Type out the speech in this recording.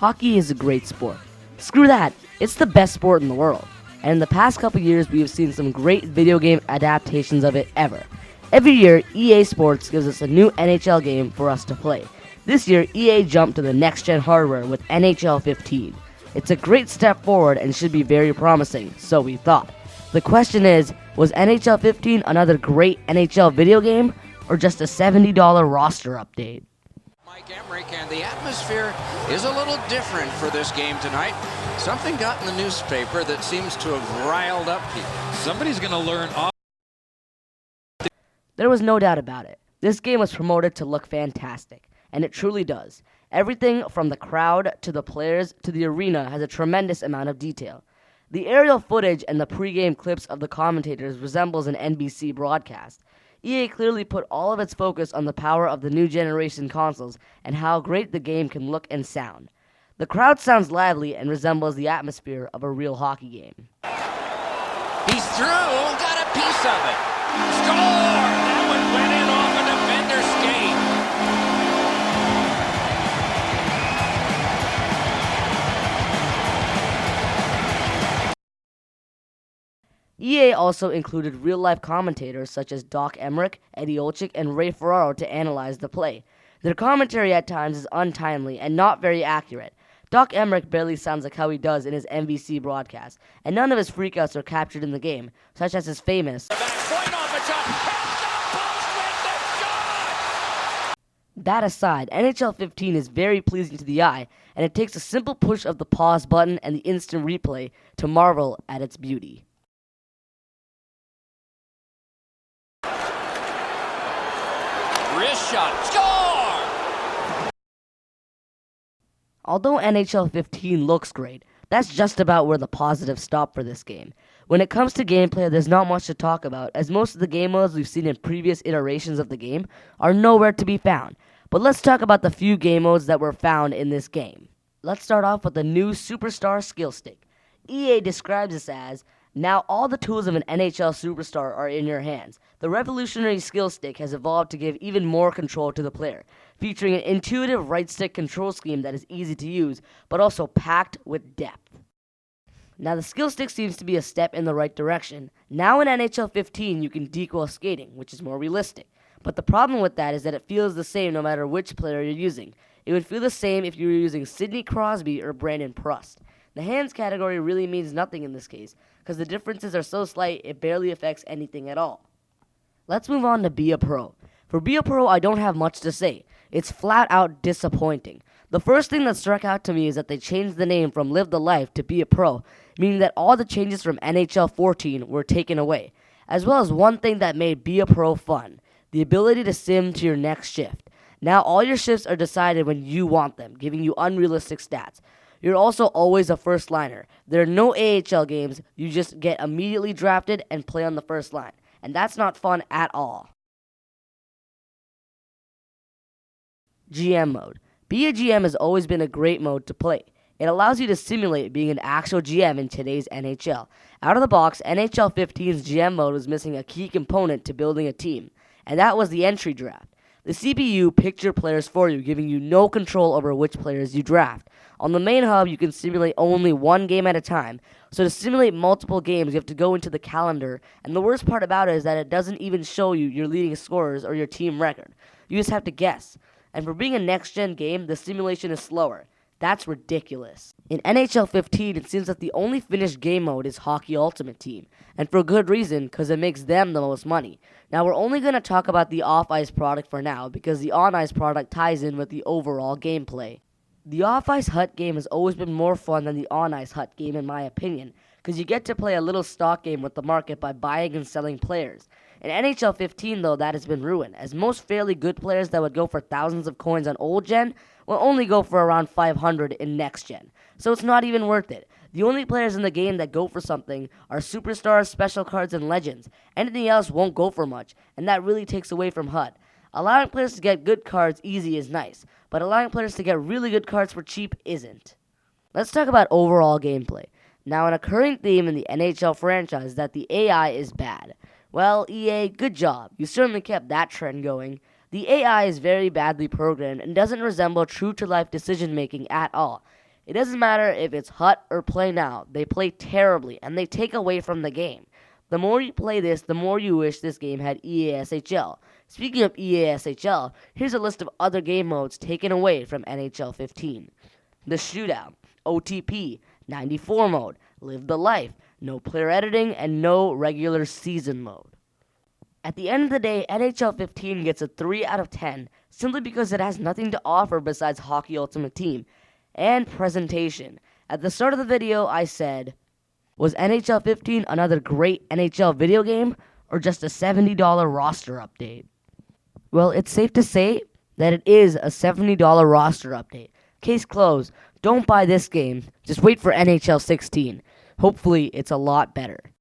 Hockey is a great sport. Screw that, it's the best sport in the world. And in the past couple years, we have seen some great video game adaptations of it ever. Every year, EA Sports gives us a new NHL game for us to play. This year, EA jumped to the next-gen hardware with NHL 15. It's a great step forward and should be very promising, so we thought. The question is, was NHL 15 another great NHL video game, or just a $70 roster update? Mike Emmerich, and the atmosphere is a little different for this game tonight. Something got in the newspaper that seems to have riled up people. Somebody's going to learn off. There was no doubt about it. This game was promoted to look fantastic, and it truly does. Everything from the crowd to the players to the arena has a tremendous amount of detail. The aerial footage and the pre-game clips of the commentators resembles an NBC broadcast. EA clearly put all of its focus on the power of the new generation consoles and how great the game can look and sound. The crowd sounds lively and resembles the atmosphere of a real hockey game. He's through, got a piece of it. Score! That one went in off a defender's skate. EA also included real-life commentators such as Doc Emmerich, Eddie Olczyk, and Ray Ferraro to analyze the play. Their commentary at times is untimely and not very accurate. Doc Emmerich barely sounds like how he does in his NBC broadcast, and none of his freakouts are captured in the game, such as his famous That aside, NHL 15 is very pleasing to the eye, and it takes a simple push of the pause button and the instant replay to marvel at its beauty. Wrist shot, score! Although NHL 15 looks great, that's just about where the positives stop for this game. When it comes to gameplay, there's not much to talk about, as most of the game modes we've seen in previous iterations of the game are nowhere to be found. But let's talk about the few game modes that were found in this game. Let's start off with the new Superstar Skill Stick. EA describes this as, now all the tools of an NHL superstar are in your hands. The revolutionary skill stick has evolved to give even more control to the player, featuring an intuitive right-stick control scheme that is easy to use, but also packed with depth. Now the skill stick seems to be a step in the right direction. Now in NHL 15 you can deke while skating, which is more realistic. But the problem with that is that it feels the same no matter which player you're using. It would feel the same if you were using Sidney Crosby or Brandon Prust. The hands category really means nothing in this case, because the differences are so slight it barely affects anything at all. Let's move on to Be a Pro. For Be a Pro, I don't have much to say. It's flat out disappointing. The first thing that struck out to me is that they changed the name from Live the Life to Be a Pro, meaning that all the changes from NHL 14 were taken away, as well as one thing that made Be a Pro fun, the ability to sim to your next shift. Now all your shifts are decided when you want them, giving you unrealistic stats. You're also always a first liner. There are no AHL games, you just get immediately drafted and play on the first line. And that's not fun at all. GM mode. Be a GM has always been a great mode to play. It allows you to simulate being an actual GM in today's NHL. Out of the box, NHL 15's GM mode was missing a key component to building a team, and that was the entry draft. The CPU picked your players for you, giving you no control over which players you draft. On the main hub, you can simulate only one game at a time, so to simulate multiple games, you have to go into the calendar, and the worst part about it is that it doesn't even show you your leading scorers or your team record. You just have to guess. And for being a next-gen game, the simulation is slower. That's ridiculous. In NHL 15, it seems that the only finished game mode is Hockey Ultimate Team, and for good reason, because it makes them the most money. Now, we're only going to talk about the off-ice product for now, because the on-ice product ties in with the overall gameplay. The off-ice hut game has always been more fun than the on-ice hut game in my opinion, because you get to play a little stock game with the market by buying and selling players. In NHL 15, though, that has been ruined, as most fairly good players that would go for thousands of coins on old gen will only go for around 500 in next gen, so it's not even worth it. The only players in the game that go for something are superstars, special cards, and legends. Anything else won't go for much, and that really takes away from HUT. Allowing players to get good cards easy is nice, but allowing players to get really good cards for cheap isn't. Let's talk about overall gameplay. Now, an occurring theme in the NHL franchise is that the AI is bad. Well, EA, good job. You certainly kept that trend going. The AI is very badly programmed and doesn't resemble true-to-life decision-making at all. It doesn't matter if it's hut or play now, they play terribly and they take away from the game. The more you play this, the more you wish this game had EASHL. Speaking of EASHL, here's a list of other game modes taken away from NHL 15. The Shootout, OTP, 94 mode, Live the Life, no player editing, and no regular season mode. At the end of the day, NHL 15 gets a 3 out of 10 simply because it has nothing to offer besides Hockey Ultimate Team and presentation. At the start of the video, I said, was NHL 15 another great NHL video game or just a $70 roster update? Well, it's safe to say that it is a $70 roster update. Case closed. Don't buy this game. Just wait for NHL 16. Hopefully, it's a lot better.